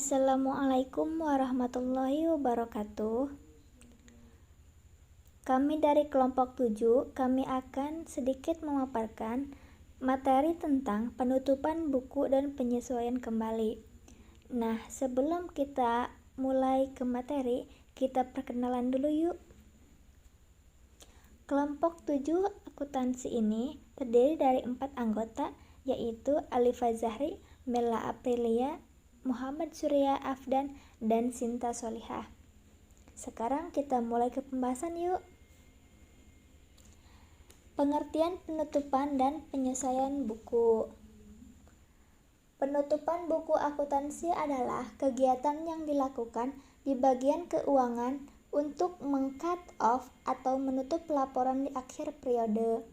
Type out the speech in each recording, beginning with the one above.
Assalamualaikum warahmatullahi wabarakatuh. Kami dari kelompok 7, kami akan sedikit memaparkan materi tentang penutupan buku dan penyesuaian kembali. Nah, sebelum kita mulai ke materi, kita perkenalan dulu yuk. Kelompok 7 akuntansi ini terdiri dari 4 anggota, yaitu Alifa Zahri, Mela Aprilia, Muhammad Surya Afdan, dan Sinta Solihah. Sekarang kita mulai ke pembahasan yuk. Pengertian penutupan dan penyelesaian buku. Penutupan buku akuntansi adalah kegiatan yang dilakukan di bagian keuangan untuk meng-cut off atau menutup laporan di akhir periode.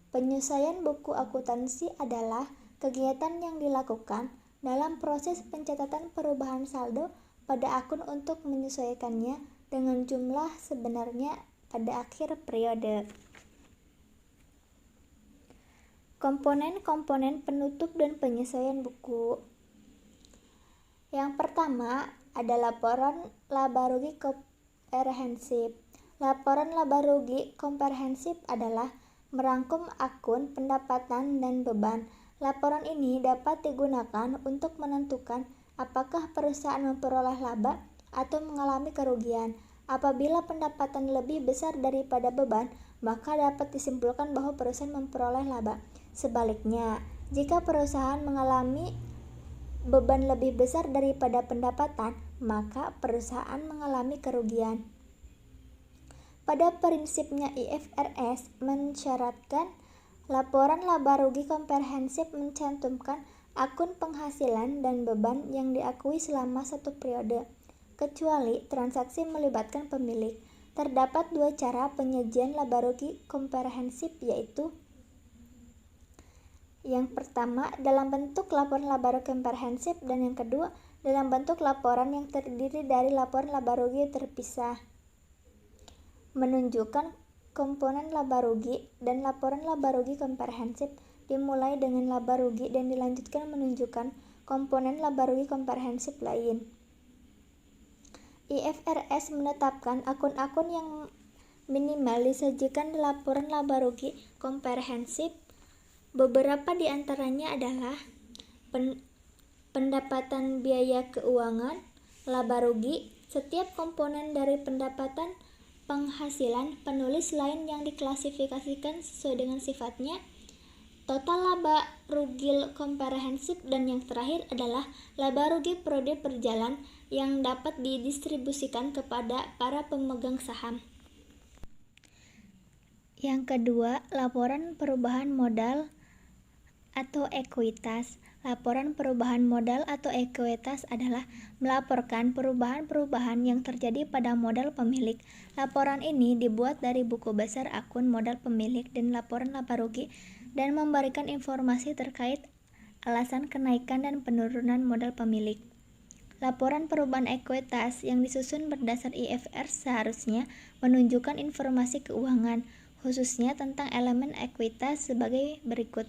Penyelesaian buku akuntansi adalah kegiatan yang dilakukan dalam proses pencatatan perubahan saldo pada akun untuk menyesuaikannya dengan jumlah sebenarnya pada akhir periode. Komponen-komponen penutup dan penyesuaian buku. Yang pertama ada laporan laba rugi komprehensif. Laporan laba rugi komprehensif adalah merangkum akun pendapatan dan beban. Laporan ini dapat digunakan untuk menentukan apakah perusahaan memperoleh laba atau mengalami kerugian. Apabila pendapatan lebih besar daripada beban, maka dapat disimpulkan bahwa perusahaan memperoleh laba. Sebaliknya, jika perusahaan mengalami beban lebih besar daripada pendapatan, maka perusahaan mengalami kerugian. Pada prinsipnya IFRS mensyaratkan laporan laba rugi komprehensif mencantumkan akun penghasilan dan beban yang diakui selama satu periode, kecuali transaksi melibatkan pemilik. Terdapat dua cara penyajian laba rugi komprehensif, yaitu yang pertama dalam bentuk laporan laba rugi komprehensif dan yang kedua dalam bentuk laporan yang terdiri dari laporan laba rugi terpisah. Menunjukkan komponen laba rugi dan laporan laba rugi komprehensif dimulai dengan laba rugi dan dilanjutkan menunjukkan komponen laba rugi komprehensif lain. IFRS menetapkan akun-akun yang minimal disajikan di laporan laba rugi komprehensif. Beberapa di antaranya adalah pendapatan biaya keuangan, laba rugi, setiap komponen dari pendapatan, penghasilan, penulis lain yang diklasifikasikan sesuai dengan sifatnya, total laba rugi komprehensif, dan yang terakhir adalah laba rugi periode berjalan yang dapat didistribusikan kepada para pemegang saham. Yang kedua, laporan perubahan modal atau ekuitas. Laporan perubahan modal atau ekuitas adalah melaporkan perubahan-perubahan yang terjadi pada modal pemilik. Laporan ini dibuat dari buku besar akun modal pemilik dan laporan laba rugi dan memberikan informasi terkait alasan kenaikan dan penurunan modal pemilik. Laporan perubahan ekuitas yang disusun berdasar IFRS seharusnya menunjukkan informasi keuangan, khususnya tentang elemen ekuitas sebagai berikut.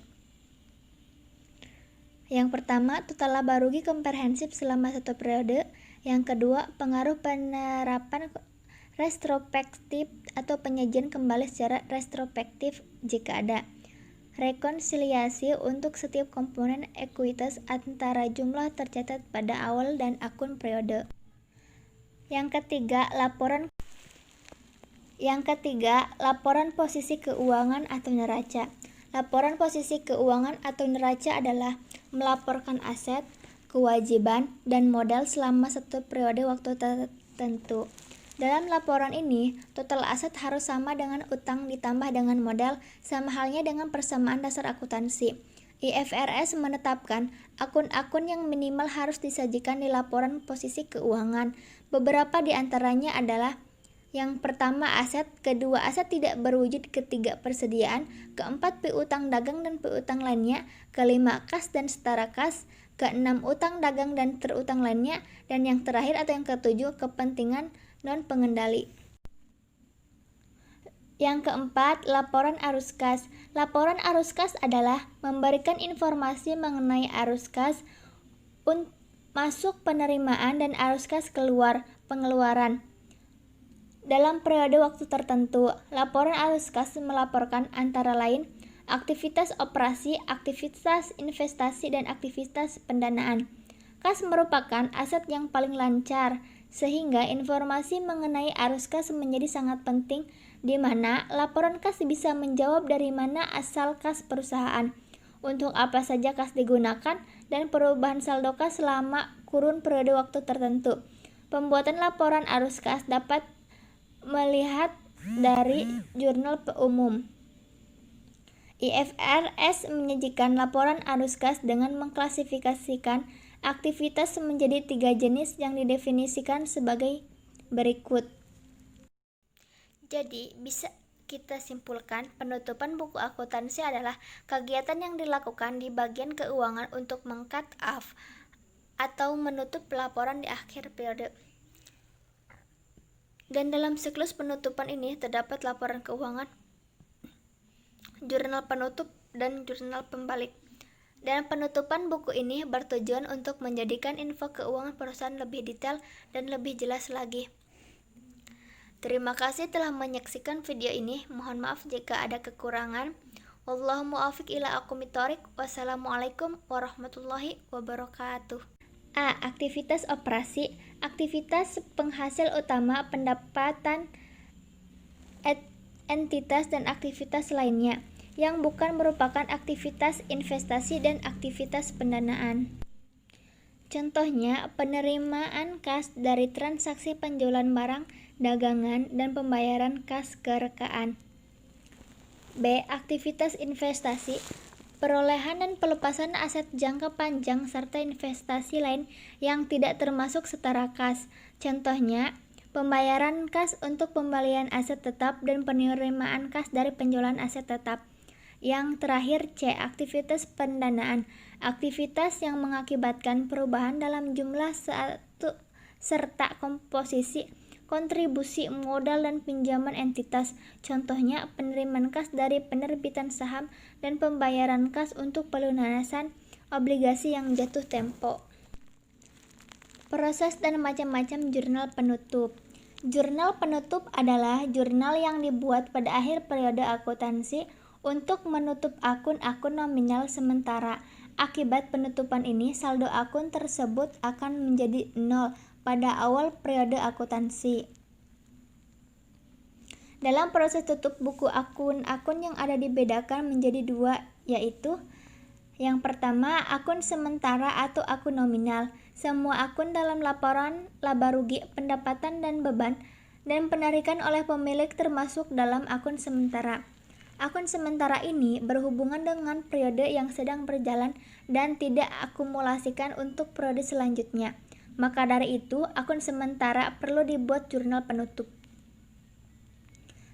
Yang pertama, total laba rugi komprehensif selama satu periode. Yang kedua, pengaruh penerapan retrospektif atau penyajian kembali secara retrospektif jika ada. Rekonsiliasi untuk setiap komponen ekuitas antara jumlah tercatat pada awal dan akun periode. Yang ketiga, laporan posisi keuangan atau neraca. Laporan posisi keuangan atau neraca adalah melaporkan aset, kewajiban, dan modal selama satu periode waktu tertentu. Dalam laporan ini, total aset harus sama dengan utang ditambah dengan modal, sama halnya dengan persamaan dasar akuntansi. IFRS menetapkan akun-akun yang minimal harus disajikan di laporan posisi keuangan. Beberapa di antaranya adalah: yang pertama aset, kedua aset tidak berwujud, ketiga persediaan, keempat piutang dagang dan piutang lainnya, kelima kas dan setara kas, keenam utang dagang dan terutang lainnya, dan yang terakhir atau yang ketujuh kepentingan non pengendali. Yang keempat, laporan arus kas. Laporan arus kas adalah memberikan informasi mengenai arus kas masuk penerimaan dan arus kas keluar pengeluaran. Dalam periode waktu tertentu, laporan arus kas melaporkan antara lain aktivitas operasi, aktivitas investasi, dan aktivitas pendanaan. Kas merupakan aset yang paling lancar, sehingga informasi mengenai arus kas menjadi sangat penting, di mana laporan kas bisa menjawab dari mana asal kas perusahaan, untuk apa saja kas digunakan, dan perubahan saldo kas selama kurun periode waktu tertentu. Pembuatan laporan arus kas dapat melihat dari jurnal umum. IFRS menyajikan laporan arus kas dengan mengklasifikasikan aktivitas menjadi 3 jenis yang didefinisikan sebagai berikut. Jadi, bisa kita simpulkan, penutupan buku akuntansi adalah kegiatan yang dilakukan di bagian keuangan untuk meng-cut off atau menutup laporan di akhir periode. Dan dalam siklus penutupan ini terdapat laporan keuangan, jurnal penutup, dan jurnal pembalik. Dan penutupan buku ini bertujuan untuk menjadikan info keuangan perusahaan lebih detail dan lebih jelas lagi. Terima kasih telah menyaksikan video ini. Mohon maaf jika ada kekurangan. Wallahu muwaffiq ila aqwamit thoriq. Wassalamualaikum warahmatullahi wabarakatuh. A. Aktivitas operasi. Aktivitas penghasil utama pendapatan entitas dan aktivitas lainnya yang bukan merupakan aktivitas investasi dan aktivitas pendanaan. Contohnya, penerimaan kas dari transaksi penjualan barang, dagangan, dan pembayaran kas kerekaan. B. Aktivitas investasi. Perolehan dan pelepasan aset jangka panjang serta investasi lain yang tidak termasuk setara kas. Contohnya, pembayaran kas untuk pembelian aset tetap dan penerimaan kas dari penjualan aset tetap. Yang terakhir C. Aktivitas pendanaan. Aktivitas yang mengakibatkan perubahan dalam jumlah serta komposisi kontribusi modal dan pinjaman entitas. Contohnya, penerimaan kas dari penerbitan saham dan pembayaran kas untuk pelunasan obligasi yang jatuh tempo. Proses dan macam-macam jurnal penutup. Jurnal penutup adalah jurnal yang dibuat pada akhir periode akuntansi untuk menutup akun-akun nominal sementara. Akibat penutupan ini, saldo akun tersebut akan menjadi 0 pada awal periode akuntansi. Dalam proses tutup buku, akun-akun yang ada dibedakan menjadi 2, yaitu yang pertama, akun sementara atau akun nominal. Semua akun dalam laporan laba rugi, pendapatan dan beban, dan penarikan oleh pemilik termasuk dalam akun sementara. Akun sementara ini berhubungan dengan periode yang sedang berjalan dan tidak akumulasikan untuk periode selanjutnya. Maka dari itu, akun sementara perlu dibuat jurnal penutup.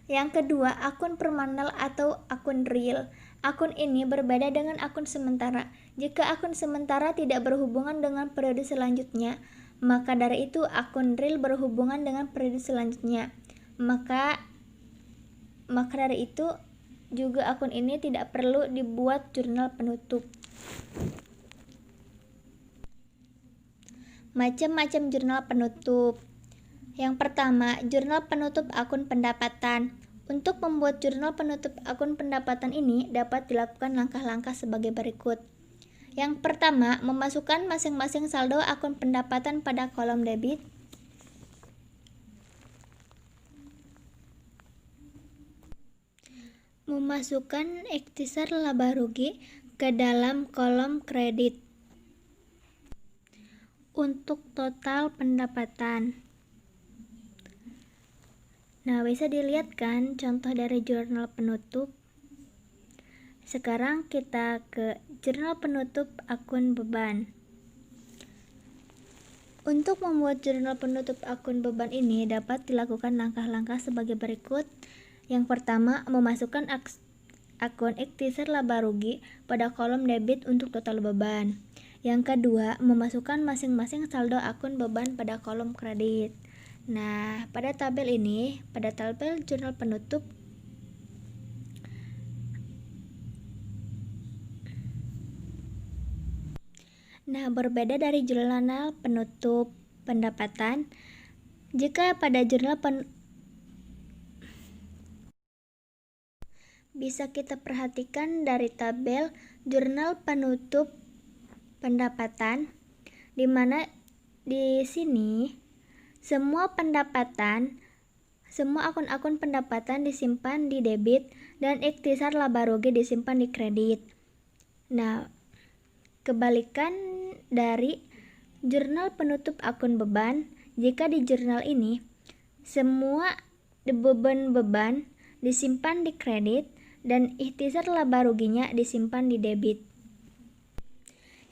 Yang kedua, akun permanent atau akun real. Akun ini berbeda dengan akun sementara. Jika akun sementara tidak berhubungan dengan periode selanjutnya, maka dari itu akun real berhubungan dengan periode selanjutnya. Maka dari itu juga akun ini tidak perlu dibuat jurnal penutup. Macam-macam jurnal penutup. Yang pertama, jurnal penutup akun pendapatan. Untuk membuat jurnal penutup akun pendapatan ini dapat dilakukan langkah-langkah sebagai berikut. Yang pertama, memasukkan masing-masing saldo akun pendapatan pada kolom debit. Memasukkan ikhtisar laba rugi ke dalam kolom kredit. Untuk total pendapatan. Nah, bisa dilihat kan contoh dari jurnal penutup. Sekarang kita ke jurnal penutup akun beban. Untuk membuat jurnal penutup akun beban ini dapat dilakukan langkah-langkah sebagai berikut. Yang pertama, memasukkan akun ikhtisar laba rugi pada kolom debit untuk total beban. Yang kedua, memasukkan masing-masing saldo akun beban pada kolom kredit. Nah, pada tabel jurnal penutup, Nah, berbeda dari jurnal penutup pendapatan, jika pada bisa kita perhatikan dari tabel jurnal penutup pendapatan, di mana di sini semua akun-akun pendapatan disimpan di debit dan ikhtisar laba rugi disimpan di kredit. Nah, kebalikan dari jurnal penutup akun beban, jika di jurnal ini semua beban-beban disimpan di kredit dan ikhtisar laba ruginya disimpan di debit.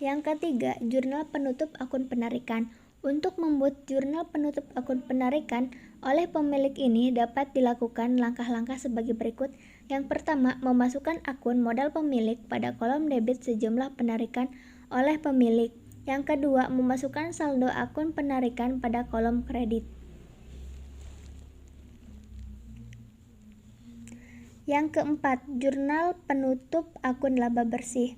Yang ketiga, jurnal penutup akun penarikan. Untuk membuat jurnal penutup akun penarikan oleh pemilik ini dapat dilakukan langkah-langkah sebagai berikut. Yang pertama, memasukkan akun modal pemilik pada kolom debit sejumlah penarikan oleh pemilik. Yang kedua, memasukkan saldo akun penarikan pada kolom kredit. Yang keempat, jurnal penutup akun laba bersih.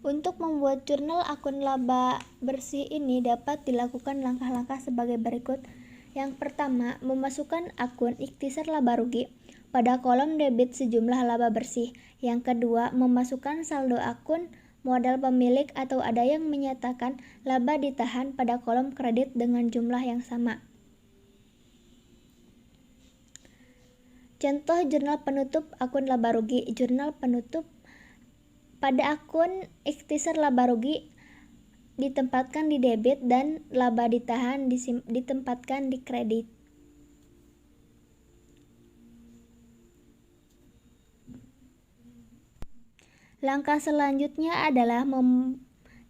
Untuk membuat jurnal akun laba bersih ini dapat dilakukan langkah-langkah sebagai berikut. Yang pertama, memasukkan akun ikhtisar laba rugi pada kolom debit sejumlah laba bersih. Yang kedua, memasukkan saldo akun modal pemilik atau ada yang menyatakan laba ditahan pada kolom kredit dengan jumlah yang sama. Contoh jurnal penutup akun laba rugi. Jurnal penutup pada akun ikhtisar laba rugi ditempatkan di debit dan laba ditahan ditempatkan di kredit. Langkah selanjutnya adalah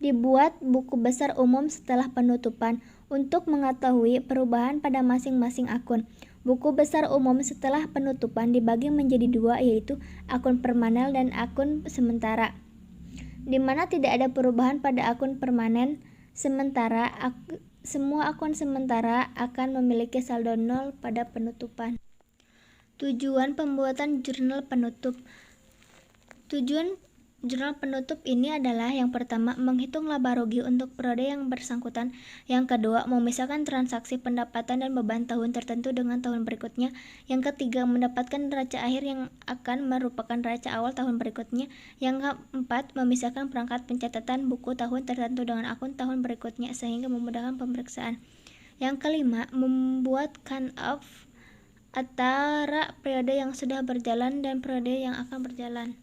dibuat buku besar umum setelah penutupan untuk mengetahui perubahan pada masing-masing akun. Buku besar umum setelah penutupan dibagi menjadi dua, yaitu akun permanen dan akun sementara, di mana tidak ada perubahan pada akun permanen. Sementara semua akun sementara akan memiliki saldo 0 pada penutupan. Tujuan pembuatan jurnal penutup. Tujuan jurnal penutup ini adalah yang pertama, menghitung laba rugi untuk periode yang bersangkutan. Yang kedua, memisahkan transaksi pendapatan dan beban tahun tertentu dengan tahun berikutnya. Yang ketiga, mendapatkan neraca akhir yang akan merupakan neraca awal tahun berikutnya. Yang keempat, memisahkan perangkat pencatatan buku tahun tertentu dengan akun tahun berikutnya sehingga memudahkan pemeriksaan. Yang kelima, membuat count-off antara periode yang sudah berjalan dan periode yang akan berjalan.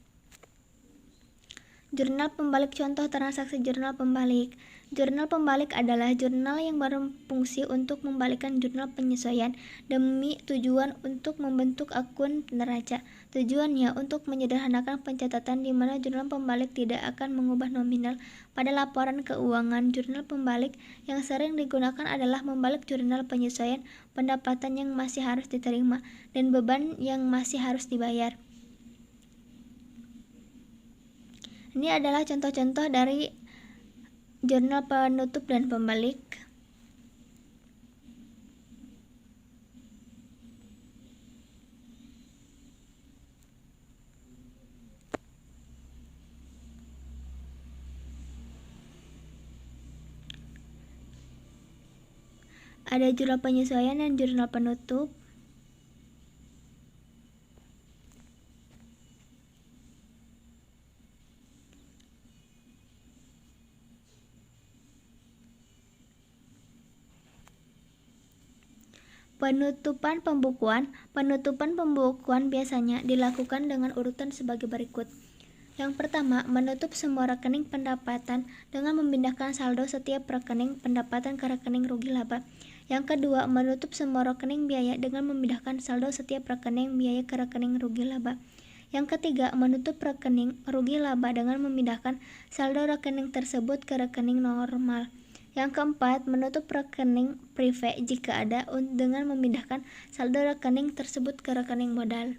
Jurnal pembalik. Contoh transaksi jurnal pembalik. Jurnal pembalik adalah jurnal yang berfungsi untuk membalikkan jurnal penyesuaian demi tujuan untuk membentuk akun neraca. Tujuannya untuk menyederhanakan pencatatan di mana jurnal pembalik tidak akan mengubah nominal pada laporan keuangan. Jurnal pembalik yang sering digunakan adalah membalik jurnal penyesuaian pendapatan yang masih harus diterima dan beban yang masih harus dibayar. Ini adalah contoh-contoh dari jurnal penutup dan pembalik. Ada jurnal penyesuaian dan jurnal penutup. Penutupan pembukuan. Penutupan pembukuan biasanya dilakukan dengan urutan sebagai berikut. Yang pertama, menutup semua rekening pendapatan dengan memindahkan saldo setiap rekening pendapatan ke rekening rugi laba. Yang kedua, menutup semua rekening biaya dengan memindahkan saldo setiap rekening biaya ke rekening rugi laba. Yang ketiga, menutup rekening rugi laba dengan memindahkan saldo rekening tersebut ke rekening normal. Yang keempat, menutup rekening prive jika ada dengan memindahkan saldo rekening tersebut ke rekening modal.